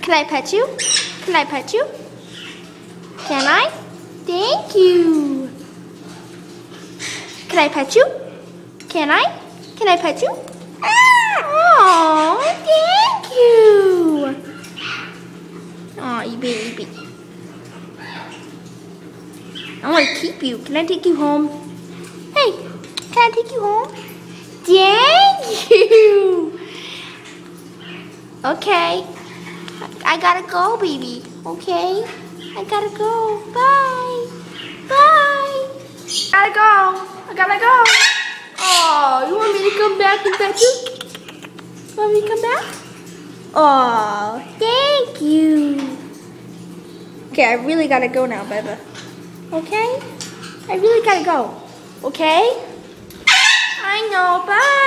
Can I pet you? Can I pet you? Can I? Thank you. Can I pet you? Can I? Can I pet you? Oh, thank you. Oh, you baby. I want to keep you. Can I take you home? Hey, can I take you home? Thank you. Okay. I gotta go, baby. Okay? I gotta go. Bye. Bye. Gotta go. I gotta go. Oh, you want me to come back and pet you? Want me to come back? Oh, thank you. Okay, I really gotta go now, baby. Okay? I really gotta go. Okay? I know. Bye.